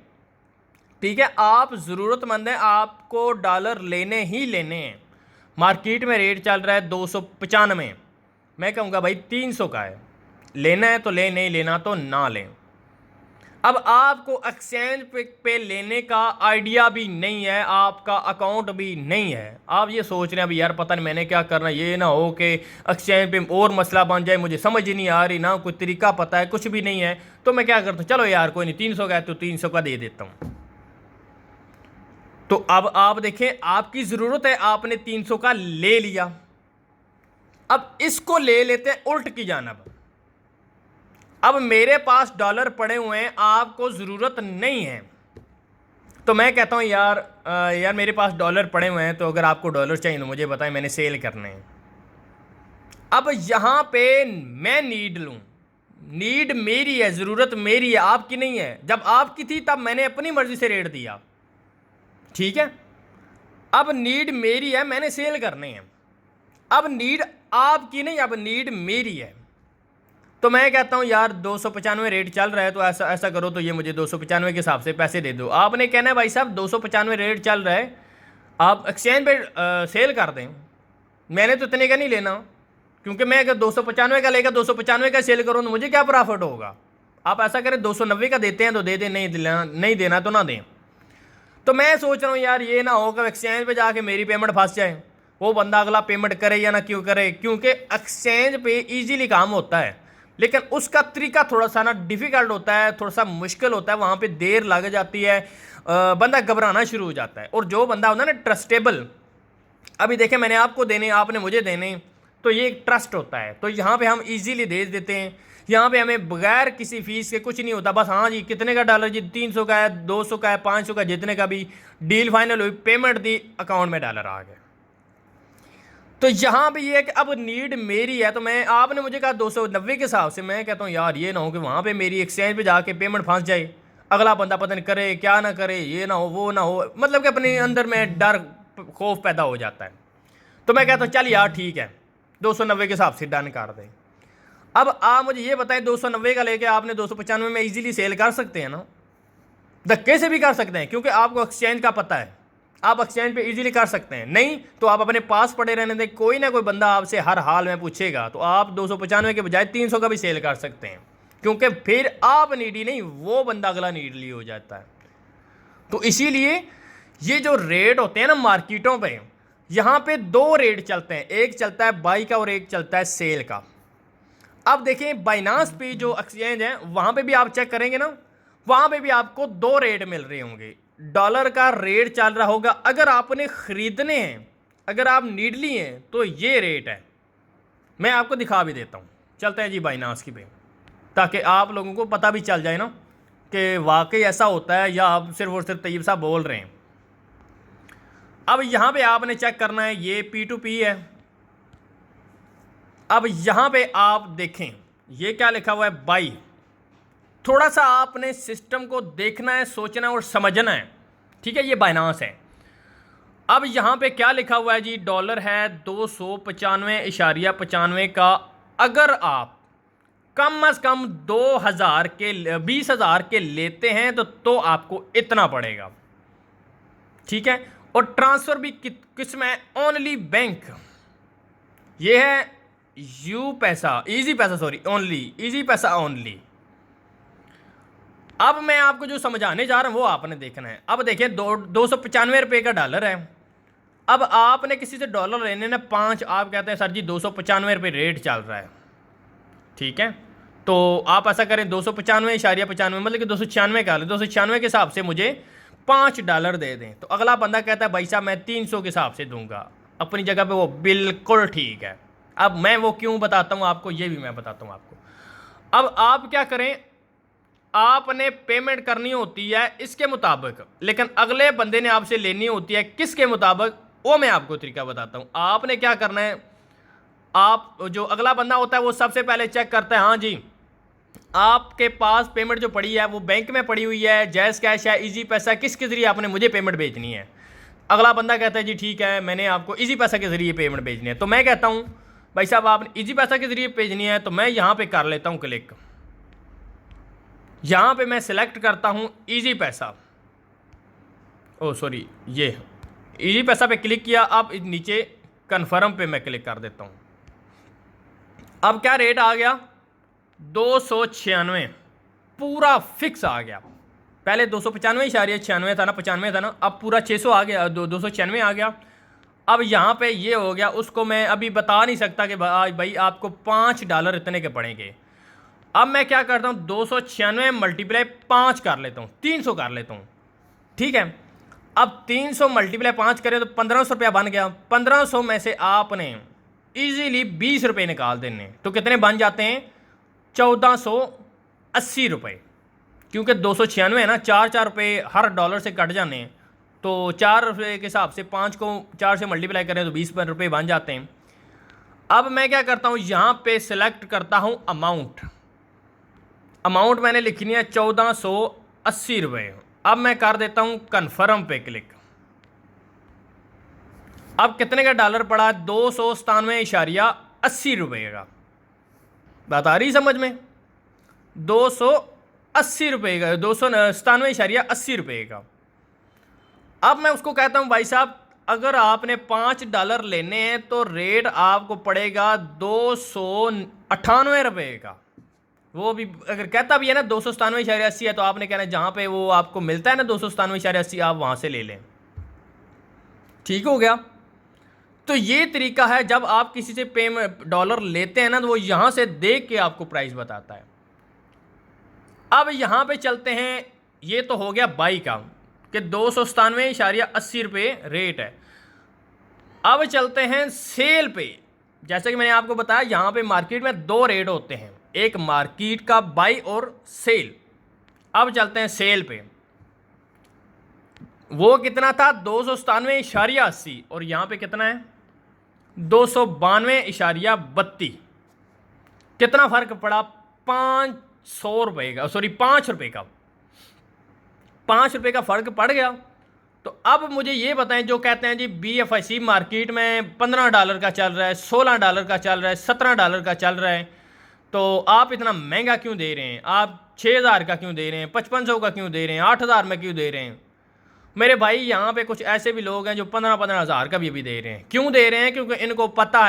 S1: ठीक है, आप ज़रूरतमंद हैं, आपको डॉलर लेने ही लेने हैं। मार्केट में रेट चल रहा है 295, मैं कहूँगा भाई 300 का है, लेना है तो ले, नहीं लेना तो ना लें। अब आपको एक्सचेंज पे लेने का आइडिया भी नहीं है, आपका अकाउंट भी नहीं है। आप ये सोच रहे हैं अभी यार पता नहीं मैंने क्या करना, ये ना हो कि एक्सचेंज पे और मसला बन जाए, मुझे समझ ही नहीं आ रही, ना कोई तरीका पता है, कुछ भी नहीं है, तो मैं क्या करता हूँ, चलो यार कोई नहीं 300 का है तो 300 का दे देता हूँ। तो अब आप देखें आपकी ज़रूरत है, आपने 300 का ले लिया, अब इसको ले लेते हैं उल्ट की जानब। अब मेरे पास डॉलर पड़े हुए हैं, आपको ज़रूरत नहीं है, तो मैं कहता हूँ यार यार मेरे पास डॉलर पड़े हुए हैं, तो अगर आपको डॉलर चाहिए तो मुझे बताएं, मैंने सेल करने हैं। अब यहाँ पे मैं नीड लूँ, नीड मेरी है, ज़रूरत मेरी है, आपकी नहीं है। जब आपकी थी तब मैंने अपनी मर्ज़ी से रेट दिया, ठीक है। अब नीड मेरी है, मैंने सेल करने हैं। अब नीड आपकी नहीं, अब नीड मेरी है। तो मैं कहता हूँ यार 295 रेट चल रहा है, तो ऐसा ऐसा करो, तो ये मुझे 295 के हिसाब से पैसे दे दो। आपने कहना है भाई साहब 295 रेट चल रहा है, आप एक्सचेंज पे सेल कर दें। मैंने तो इतने का नहीं लेना, क्योंकि मैं अगर 295 का लेकर 295 का सेल करूँ तो मुझे क्या प्रॉफिट होगा। आप ऐसा करें 290 का देते हैं तो दे दें, नहीं देना तो ना दें। तो मैं सोच रहा हूँ यार ये ना हो कि एक्सचेंज पे जाके मेरी पेमेंट फंस जाए, वो बंदा अगला पेमेंट करे या ना क्यों करे, क्योंकि एक्सचेंज पे इजीली काम होता है, लेकिन उसका तरीका थोड़ा सा ना डिफ़िकल्ट होता है, थोड़ा सा मुश्किल होता है, वहाँ पे देर लग जाती है, बंदा घबराना शुरू हो जाता है। और जो बंदा होता है ना ट्रस्टेबल, अभी देखें मैंने आपको देने, आपने मुझे देने, तो ये एक ट्रस्ट होता है। तो यहाँ पे हम इजीली दे देते हैं, यहाँ पे हमें बगैर किसी फीस के कुछ नहीं होता, बस हाँ जी कितने का डॉलर जी, 300 का है, 200 का है, 500 का, जितने का भी, डील फाइनल हुई, पेमेंट दी, अकाउंट में डॉलर आ गए। तो यहाँ पे ये है कि अब नीड मेरी है, तो मैं, आपने मुझे कहा 290 के हिसाब से, मैं कहता हूँ यार ये ना हो कि वहाँ पे मेरी एक्सचेंज पे जाके पेमेंट फंस जाए, अगला बंदा पता नहीं करे क्या ना करे, ये ना हो वो ना हो, मतलब कि अपने अंदर में डर खौफ पैदा हो जाता है। तो मैं कहता हूँ चल यार ठीक है 290 के हिसाब से डन कर दें। अब आप मुझे ये बताएं 290 का लेके आपने 295 में इजीली सेल कर सकते हैं ना, धक्के से भी कर सकते हैं, क्योंकि आपको एक्सचेंज का पता है, आप एक्सचेंज पे इजीली कर सकते हैं। नहीं तो आप अपने पास पड़े रहने दें, कोई ना कोई बंदा आपसे हर हाल में पूछेगा, तो आप 295 के बजाय 300 का भी सेल कर सकते हैं, क्योंकि फिर आप नीडी नहीं, वो बंदा अगला नीडली हो जाता है। तो इसीलिए ये जो रेट होते हैं ना मार्केटों पे, यहाँ पे दो रेट चलते हैं, एक चलता है बाई का और एक चलता है सेल का। अब देखें बाइनांस पे जो एक्सचेंज है वहाँ पे भी आप चेक करेंगे ना, वहाँ पे भी आपको दो रेट मिल रहे होंगे। डॉलर का रेट चल रहा होगा, अगर आपने ख़रीदने हैं, अगर आप नीडली हैं तो ये रेट है। मैं आपको दिखा भी देता हूँ, चलते हैं जी बाइनांस की पे, ताकि आप लोगों को पता भी चल जाए ना कि वाकई ऐसा होता है या आप सिर्फ और सिर्फ तैयब साहब बोल रहे हैं। अब यहाँ पे आपने चेक करना है, ये P2P है। अब यहाँ पे आप देखें ये क्या लिखा हुआ है, बाई। थोड़ा सा आपने सिस्टम को देखना है, सोचना है और समझना है, ठीक है। ये बाइनांस है। अब यहाँ पे क्या लिखा हुआ है जी, डॉलर है 295.95 का। अगर आप कम अज़ कम 2000 के 20,000 के लेते हैं तो आपको इतना पड़ेगा, ठीक है। और ट्रांसफ़र भी किस में, ओनली बैंक, ये है यू पैसा, इजी पैसा, सॉरी ओनली, इजी पैसा ओनली। अब मैं आपको जो समझाने जा रहा हूँ वो आपने देखना है। अब देखिए 295 रुपये का डॉलर है। अब आपने किसी से डॉलर लेने ना 5, आप कहते हैं सर जी 295 रुपये रेट चल रहा है, ठीक है। तो आप ऐसा करें 295.95, मतलब कि 296 का, 296 के हिसाब से मुझे $5 दे दें। तो अगला बंदा कहता है भाई साहब मैं 300 के हिसाब से दूंगा, अपनी जगह पे वो बिल्कुल ठीक है। अब मैं वो क्यों बताता हूँ आपको, ये भी मैं बताता हूँ आपको। अब आप क्या करें, आपने पेमेंट करनी होती है इसके मुताबिक, लेकिन अगले बंदे ने आपसे लेनी होती है किसके मुताबिक, वो मैं आपको तरीका बताता हूँ। आपने क्या करना है, आप जो अगला बंदा होता है वो सबसे पहले चेक करता है, हाँ जी आपके पास पेमेंट जो पड़ी है वो बैंक में पड़ी हुई है, जैज़ कैश है, इजी पैसा, किसके ज़रिए आपने मुझे पेमेंट भेजनी है। अगला बंदा कहता है जी ठीक है मैंने आपको इजी पैसा के ज़रिए पेमेंट भेजनी है। तो मैं कहता हूँ भाई साहब आपने इजी पैसा के ज़रिए भेजनी है, तो मैं यहाँ पे कर लेता हूँ क्लिक, यहाँ पे मैं सिलेक्ट करता हूँ इजी पैसा, ओ सॉरी ये इजी पैसा पे क्लिक किया। अब नीचे कन्फर्म पे मैं क्लिक कर देता हूँ। अब क्या रेट आ गया, 296, पूरा फिक्स आ गया। पहले 295.96 था ना, 95 था ना, अब पूरा 600 आ गया, 296 आ गया। अब यहाँ पे ये हो गया, उसको मैं अभी बता नहीं सकता कि भाई आपको $5 इतने के पड़ेंगे। अब मैं क्या करता हूँ 296 मल्टीप्लाई 5 कर लेता हूँ, 300 कर लेता हूँ, ठीक है। अब 300 मल्टीप्लाई 5 करें तो 1500 रुपया बन गया। 1500 में से आपने इजीली 20 रुपये निकाल देने, तो कितने बन जाते हैं, 1480 रुपये। क्योंकि 296 है ना, 4 हर डॉलर से कट जाने हैं, तो 4 रुपये के हिसाब से 5 को 4 से मल्टीप्लाई करें तो 20 रुपये बन जाते हैं। अब मैं क्या करता हूँ, यहाँ पे सिलेक्ट करता हूँ अमाउंट मैंने लिखनी है 1480 रुपये। अब मैं कर देता हूँ कन्फर्म पे क्लिक। अब कितने का डॉलर पड़ा, 297.80 रुपये का। बात आ रही समझ में, 280 रुपये का, 297.80 रुपये का। अब मैं उसको कहता हूं भाई साहब अगर आपने $5 लेने हैं तो रेट आपको पड़ेगा 298 रुपये का। वो भी अगर कहता भी है ना 297.80 है, तो आपने कहना है जहां पे वो आपको मिलता है ना 297.80 आप वहां से ले लें। ठीक हो गया। तो ये तरीका है, जब आप किसी से डॉलर लेते हैं ना तो वो यहां से देख के आपको प्राइस बताता है। अब यहां पे चलते हैं, ये तो हो गया बाई का कि 297.80 रुपये रेट है। अब चलते हैं सेल पे। जैसे कि मैंने आपको बताया यहां पे मार्केट में 2 रेट होते हैं, एक मार्केट का बाई और सेल। अब चलते हैं सेल पे, वो कितना था 297.80 और यहां पे कितना है 292.32। कितना फर्क पड़ा, 500 रुपये का, सॉरी 5 रुपये का, 5 रुपये का फर्क पड़ गया। तो अब मुझे ये बताएं, जो कहते हैं जी BFIC मार्केट में $15 का चल रहा है, $16 का चल रहा है, $17 का चल रहा है, तो आप इतना महंगा क्यों दे रहे हैं, आप 6000 का क्यों दे रहे हैं, 5500 का क्यों दे रहे हैं, 8000 में क्यों दे रहे हैं। मेरे भाई यहाँ पे कुछ ऐसे भी लोग हैं जो 15-15 हज़ार का भी दे रहे हैं। क्यों दे रहे हैं, क्योंकि इनको पता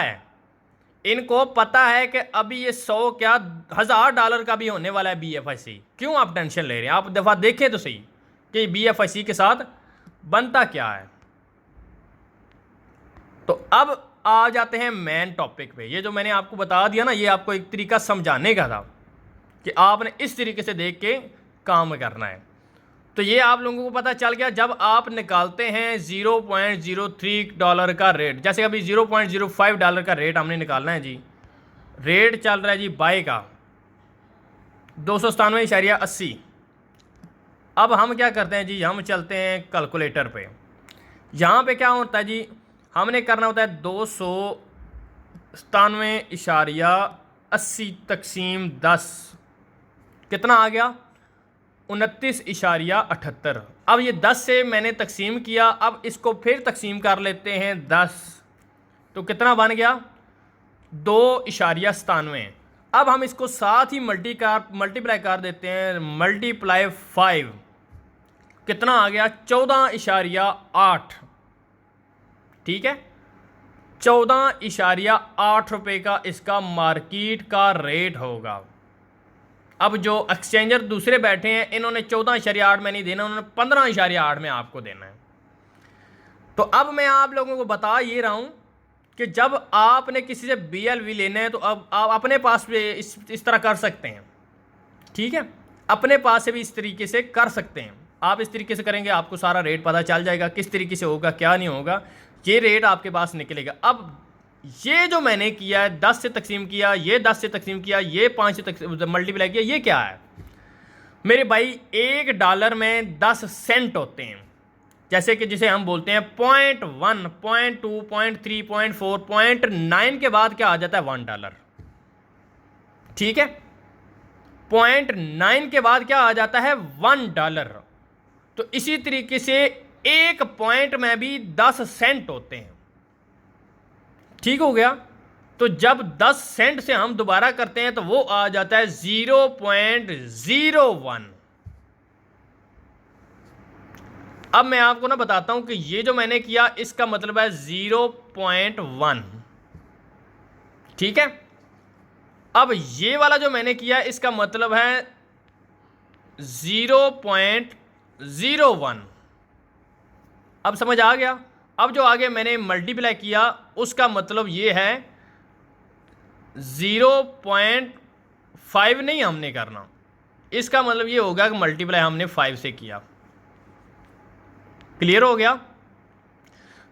S1: है कि अभी ये 100 क्या $1000 का भी होने वाला है BFIC। क्यों आप टेंशन ले रहे हैं, आप दफ़ा देखें तो सही कि BFIC के साथ बनता क्या है। तो अब आ जाते हैं मेन टॉपिक पे। ये जो मैंने आपको बता दिया ना, ये आपको एक तरीका समझाने का था कि आपने इस तरीके से देख के काम करना है। तो ये आप लोगों को पता चल गया। जब आप निकालते हैं $0.03 का रेट, जैसे अभी $0.05 का रेट हमने निकालना है जी, रेट चल रहा है जी बाय का 297.80। अब हम क्या करते हैं जी, हम चलते हैं कैलकुलेटर पे। यहाँ पे क्या होता है जी, हमने करना होता है 297.80 तकसीम 10, कितना आ गया 29.78। अब ये 10 से मैंने तकसीम किया, अब इसको फिर तकसीम कर लेते हैं 10, तो कितना बन गया 2.97। अब हम इसको साथ ही मल्टीप्लाई कर देते हैं, मल्टीप्लाई 5, कितना आ गया 14.8। ठीक है, 14.8 रुपये का इसका मार्केट का रेट होगा। अब जो एक्सचेंजर दूसरे बैठे हैं, इन्होंने 14.8 में नहीं देना, उन्होंने 15.8 में आपको देना है। तो अब मैं आप लोगों को बता ये रहा हूं कि जब आपने किसी से BLV लेना है तो अब आप अपने पास भी इस तरह कर सकते हैं। ठीक है, अपने पास से भी इस तरीके से कर सकते हैं। आप इस तरीके से करेंगे, आपको सारा रेट पता चल जाएगा, किस तरीके से होगा क्या नहीं होगा, ये रेट आपके पास निकलेगा। अब ये जो मैंने किया है 10 से तकसीम किया, ये 10 से तकसीम किया, ये 5 से मल्टीप्लाई किया, ये क्या है मेरे भाई, $1 में 10 सेंट होते हैं। जैसे कि जिसे हम बोलते हैं 0.1, 0.2, 0.3, 0.4, 0.9 के बाद क्या आ जाता है $1। ठीक है, 0.9 के बाद क्या आ जाता है $1। तो इसी तरीके से एक पॉइंट में भी 10 सेंट होते हैं। ठीक हो गया। तो जब 10 सेंट से हम दोबारा करते हैं तो वो आ जाता है 0.01। अब मैं आपको ना बताता हूं कि ये जो मैंने किया इसका मतलब है 0.1। ठीक है, अब ये वाला जो मैंने किया इसका मतलब है 0.01। अब समझ आ गया। अब जो आगे मैंने मल्टीप्लाई किया उसका मतलब ये है 0.5 नहीं हमने करना, इसका मतलब ये होगा कि मल्टीप्लाई हमने 5 से किया। क्लियर हो गया।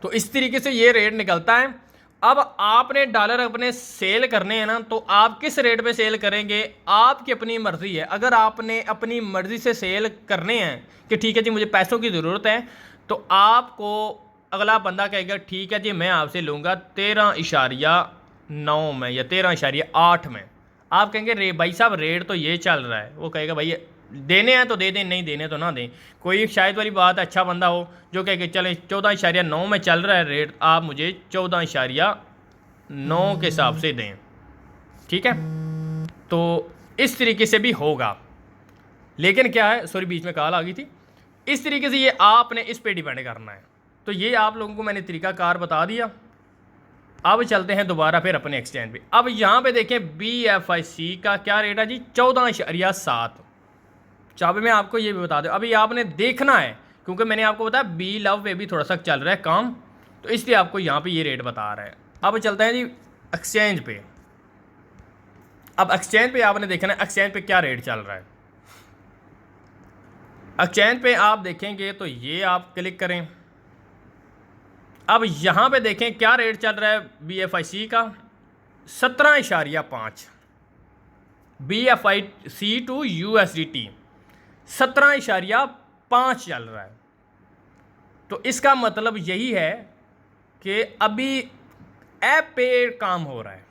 S1: तो इस तरीके से ये रेट निकलता है। अब आपने डॉलर अपने सेल करने हैं ना, तो आप किस रेट पे सेल करेंगे आपकी अपनी मर्ज़ी है। अगर आपने अपनी मर्ज़ी से सेल करने हैं कि ठीक है जी मुझे पैसों की ज़रूरत है, तो आपको अगला बंदा कहेगा ठीक है जी मैं आपसे लूँगा 13.9 में या 13.8 में। आप कहेंगे रे भाई साहब रेट तो ये चल रहा है, वो कहेगा भाई देने हैं तो दे दें, नहीं देने तो ना दें। कोई शायद वाली बात अच्छा बंदा हो जो कहे कि चले 14.9 में चल रहा है रेट, आप मुझे 14.9 के हिसाब से दें, ठीक है। तो इस तरीके से भी होगा, लेकिन क्या है, सॉरी बीच में कॉल आ गई थी। इस तरीके से ये आपने इस पे डिपेंड करना है। तो ये आप लोगों को मैंने तरीकाकार बता दिया। अब चलते हैं दोबारा फिर अपने एक्सचेंज पे। अब यहाँ पे देखें BFIC का क्या रेट है जी, 14.7। चाबे में आपको ये भी बता दूं, अभी आपने देखना है क्योंकि मैंने आपको बताया बी लव पे भी थोड़ा सा चल रहा है काम, तो इसलिए आपको यहाँ पे ये रेट बता रहा है। अब चलते हैं जी एक्सचेंज पे। अब एक्सचेंज पे आपने देखना है एक्सचेंज पे क्या रेट चल रहा है। एक्सचेंज पे आप देखेंगे तो ये आप क्लिक करें। अब यहाँ पे देखें क्या रेट चल रहा है BFIC का, 17.5। BFIC टू USDT 17.5 चल रहा है। तो इसका मतलब यही है कि अभी ऐप पे काम हो रहा है।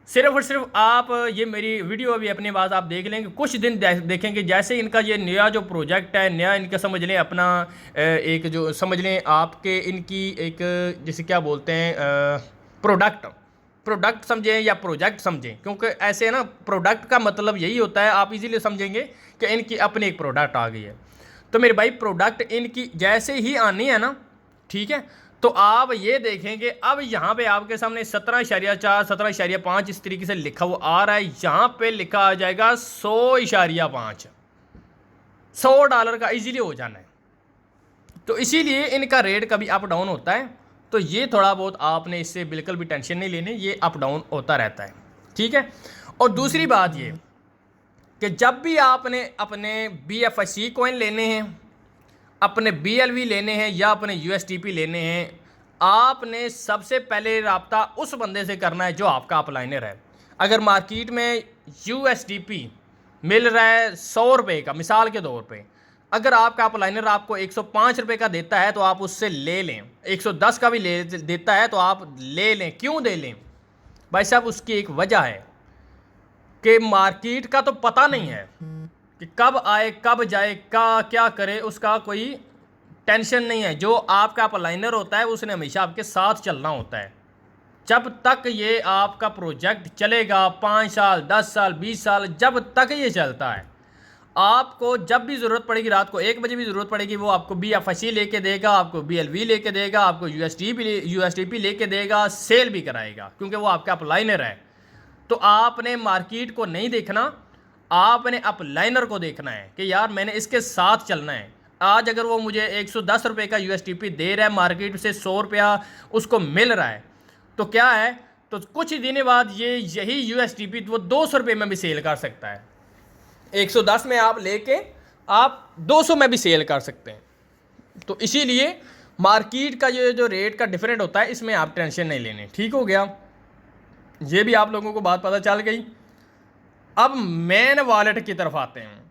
S1: सिर्फ और सिर्फ आप ये मेरी वीडियो अभी अपने पास आप देख लेंगे, कुछ दिन देखेंगे जैसे इनका ये नया जो प्रोजेक्ट है, नया इनका समझ लें अपना एक जो समझ लें आपके इनकी एक जैसे क्या बोलते हैं प्रोडक्ट समझें या प्रोजेक्ट समझें, क्योंकि ऐसे है ना, प्रोडक्ट का मतलब यही होता है, आप इजीली समझेंगे कि इनकी अपनी एक प्रोडक्ट आ गई है। तो मेरे भाई प्रोडक्ट इनकी जैसे ही आनी है ना, ठीक है, तो आप ये देखेंगे अब यहाँ पे आपके सामने 17.4 17.5 इस तरीके से लिखा हुआ आ रहा है। यहाँ पे लिखा आ जाएगा 100.5, $100 का इजीली हो जाना है। तो इसीलिए इनका रेट कभी अप डाउन होता है। तो ये थोड़ा बहुत आपने इससे बिल्कुल भी टेंशन नहीं लेनी, ये अप डाउन होता रहता है, ठीक है। और दूसरी बात ये कि जब भी आपने अपने BFIC कॉइन लेने हैं, अपने BLV लेने हैं या अपने USDP लेने हैं, आपने सबसे पहले रब्ता उस बंदे से करना है जो आपका अपलाइनर है। अगर मार्केट में USDP मिल रहा है 100 रुपये का, मिसाल के तौर पे, अगर आपका अपलाइनर आपको 105 रुपये का देता है तो आप उससे ले लें, 110 का भी ले देता है तो आप ले लें। क्यों दे लें भाई साहब, उसकी एक वजह है कि मार्केट का तो पता नहीं है कि कब आए कब जाए क्या करे, उसका कोई टेंशन नहीं है। जो आपका अपलाइनर होता है उसने हमेशा आपके साथ चलना होता है। जब तक ये आपका प्रोजेक्ट चलेगा, 5 साल 10 साल 20 साल, जब तक ये चलता है, आपको जब भी ज़रूरत पड़ेगी, रात को 1 बजे भी ज़रूरत पड़ेगी, वो आपको BFIC लेके देगा, आपको BLV लेके देगा, आपको USDP लेके देगा, सेल भी कराएगा, क्योंकि वो आपका अपलाइनर है। तो आपने मार्केट को नहीं देखना, आपने अपलाइनर को देखना है कि यार मैंने इसके साथ चलना है। आज अगर वो मुझे 110 रुपये का USDP दे रहा है, मार्केट से 100 रुपया उसको मिल रहा है, तो क्या है, तो कुछ ही दिन बाद ये यही USDP वो 200 रुपये में भी सेल कर सकता है। 110 में आप लेके आप 200 में भी सेल कर सकते हैं। तो इसीलिए मार्केट का ये जो रेट का डिफरेंट होता है, इसमें आप टेंशन नहीं लेने। ठीक हो गया, ये भी आप लोगों को बात पता चल गई। अब मेन वॉलेट की तरफ आते हैं,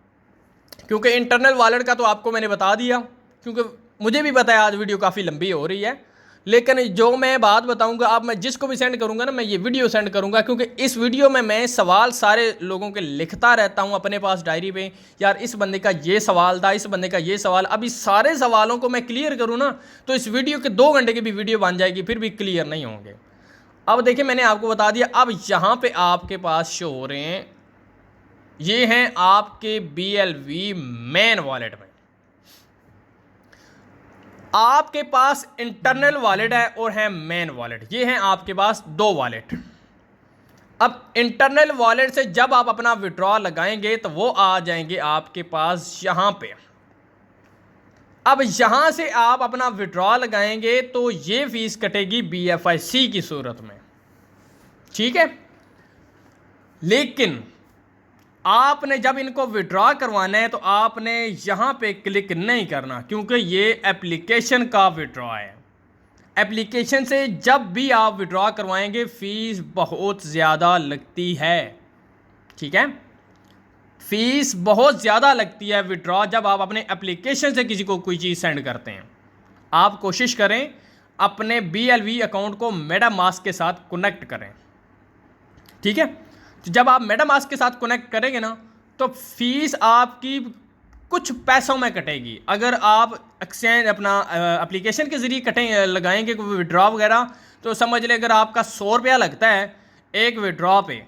S1: क्योंकि इंटरनल वॉलेट का तो आपको मैंने बता दिया, क्योंकि मुझे भी पता है आज वीडियो काफ़ी लंबी हो रही है, लेकिन जो मैं बात बताऊंगा अब मैं जिसको भी सेंड करूंगा ना, मैं ये वीडियो सेंड करूंगा, क्योंकि इस वीडियो में मैं सवाल सारे लोगों के लिखता रहता हूं अपने पास डायरी पे। यार इस बंदे का ये सवाल था, इस बंदे का ये सवाल, अब इस सारे सवालों को मैं क्लियर करूँ ना, तो इस वीडियो के 2 घंटे की भी वीडियो बन जाएगी, फिर भी क्लियर नहीं होंगे। अब देखिए मैंने आपको बता दिया। अब यहाँ पे आपके पास शो हो रहे हैं, ये हैं आपके BLV मेन वॉलेट में। आपके पास इंटरनल वॉलेट है और है मेन वॉलेट, ये हैं आपके पास 2 वॉलेट। अब इंटरनल वॉलेट से जब आप अपना विड्रॉ लगाएंगे तो वो आ जाएंगे आपके पास यहाँ पे। अब यहाँ से आप अपना विड्रॉ लगाएंगे तो ये फीस कटेगी BFIC की सूरत में, ठीक है। लेकिन आपने जब इनको विड्रॉ करवाना है तो आपने यहाँ पे क्लिक नहीं करना, क्योंकि ये एप्लीकेशन का विड्रॉ है। एप्लीकेशन से जब भी आप विड्रॉ करवाएंगे फ़ीस बहुत ज़्यादा लगती है, ठीक है। फ़ीस बहुत ज़्यादा लगती है विड्रॉ जब आप अपने एप्लीकेशन से किसी को कोई चीज़ सेंड करते हैं। आप कोशिश करें अपने BLV अकाउंट को मेटामास्क के साथ कनेक्ट करें, ठीक है। तो जब आप मेटामास्क के साथ कनेक्ट करेंगे ना तो फ़ीस आपकी कुछ पैसों में कटेगी। अगर आप एक्सचेंज अपना एप्लीकेशन के ज़रिए लगाएंगे कोई विड्रॉ वगैरह, तो समझ लें अगर आपका 100 रुपया लगता है एक विड्रॉ पे,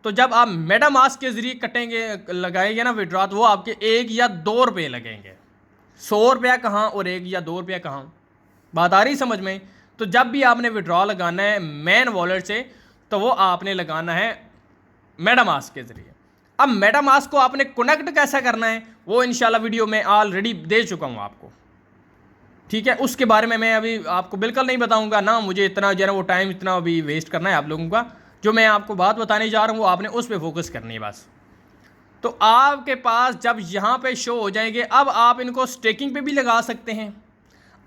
S1: तो जब आप मेटामास्क के ज़रिए लगाएंगे ना विड्रॉ, तो वो आपके 1 या 2 रुपये लगेंगे। 100 रुपया कहाँ और 1 या 2 रुपया कहाँ, बात आ रही समझ में। तो जब भी आपने विड्रॉ लगाना है मेन वॉलेट से, तो वो आपने लगाना है मेटामास्क के ज़रिए। अब मेटामास्क को आपने कनेक्ट कैसे करना है वो इंशाल्लाह वीडियो में ऑलरेडी दे चुका हूँ आपको, ठीक है। उसके बारे में मैं अभी आपको बिल्कुल नहीं बताऊंगा ना, मुझे इतना जो है वो टाइम इतना अभी वेस्ट करना है आप लोगों का। जो मैं आपको बात बताने जा रहा हूँ वो आपने उस पर फोकस करनी है बस। तो आपके पास जब यहाँ पे शो हो जाएंगे, अब आप इनको स्टेकिंग पे भी लगा सकते हैं,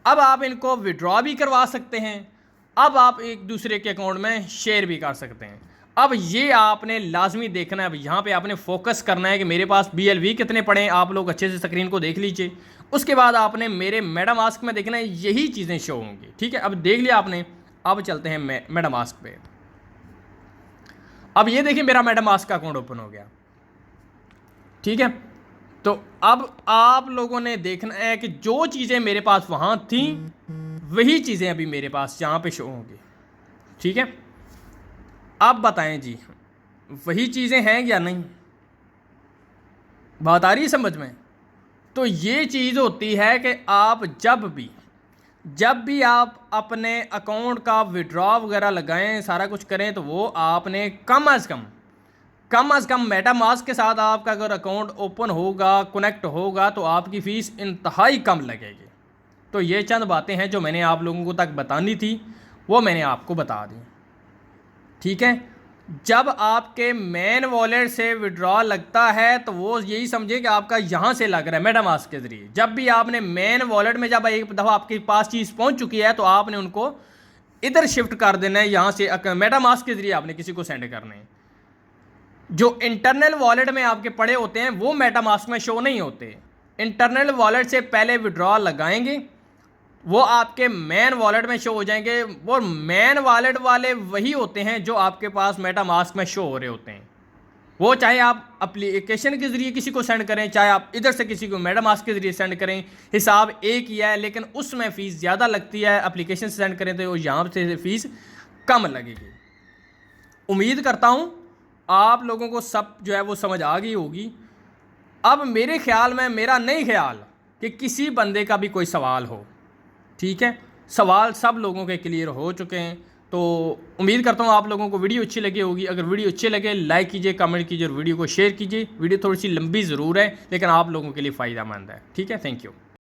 S1: अब आप इनको विड्रॉ भी करवा सकते हैं, अब आप एक दूसरे के अकाउंट में शेयर भी कर सकते हैं। अब ये आपने लाजमी देखना है, अब यहाँ पे आपने फोकस करना है कि मेरे पास BLV कितने पड़े हैं। आप लोग अच्छे से स्क्रीन को देख लीजिए, उसके बाद आपने मेरे मेटामास्क में देखना है, यही चीज़ें शो होंगी, ठीक है। अब देख लिया आपने, अब चलते हैं मेटामास्क पे। अब ये देखिए मेरा मेटामास्क का अकाउंट ओपन हो गया, ठीक है। तो अब आप लोगों ने देखना है कि जो चीज़ें मेरे पास वहाँ थी वही चीज़ें अभी मेरे पास यहाँ पे शो होंगी, ठीक है। अब बताएं जी वही चीज़ें हैं या नहीं, बात आ रही है समझ में। तो ये चीज़ होती है कि आप जब भी आप अपने अकाउंट का विड्रॉ वगैरह लगाएं, सारा कुछ करें, तो वो आपने कम अज़ कम मेटामास्क के साथ आपका अगर अकाउंट ओपन होगा, कनेक्ट होगा, तो आपकी फ़ीस इंतहाई कम लगेगी। तो ये चंद बातें हैं जो मैंने आप लोगों को तक बतानी थी, वो मैंने आपको बता दी, ठीक है। जब आपके मेन वॉलेट से विड्रॉ लगता है तो वो यही समझे कि आपका यहाँ से लग रहा है मेटामास्क के ज़रिए। जब भी आपने मेन वॉलेट में जब एक दफ़ा आपके पास चीज़ पहुँच चुकी है तो आपने उनको इधर शिफ्ट कर देना है, यहाँ से मेटामास्क के ज़रिए आपने किसी को सेंड करने हैं। जो इंटरनल वॉलेट में आपके पड़े होते हैं वो मेटामास्क में शो नहीं होते। इंटरनल वॉलेट से पहले विड्रॉ लगाएंगे, वो आपके मेन वॉलेट में शो हो जाएंगे। वो मेन वॉलेट वाले वही होते हैं जो आपके पास मेटामास्क में शो हो रहे होते हैं। वो चाहे आप एप्लीकेशन के ज़रिए किसी को सेंड करें, चाहे आप इधर से किसी को मेटामास्क के ज़रिए सेंड करें, हिसाब एक ही है, लेकिन उसमें फ़ीस ज़्यादा लगती है। एप्लीकेशन से सेंड करें तो यहाँ से फ़ीस कम लगेगी। उम्मीद करता हूँ आप लोगों को सब जो है वो समझ आ गई होगी। अब मेरे ख्याल में, मेरा नहीं ख्याल कि किसी बंदे का भी कोई सवाल हो, ठीक है। सवाल सब लोगों के क्लियर हो चुके हैं। तो उम्मीद करता हूँ आप लोगों को वीडियो अच्छी लगी होगी। अगर वीडियो अच्छी लगे लाइक कीजिए, कमेंट कीजिए और वीडियो को शेयर कीजिए। वीडियो थोड़ी सी लंबी ज़रूर है लेकिन आप लोगों के लिए फ़ायदेमंद है, ठीक है। Thank you.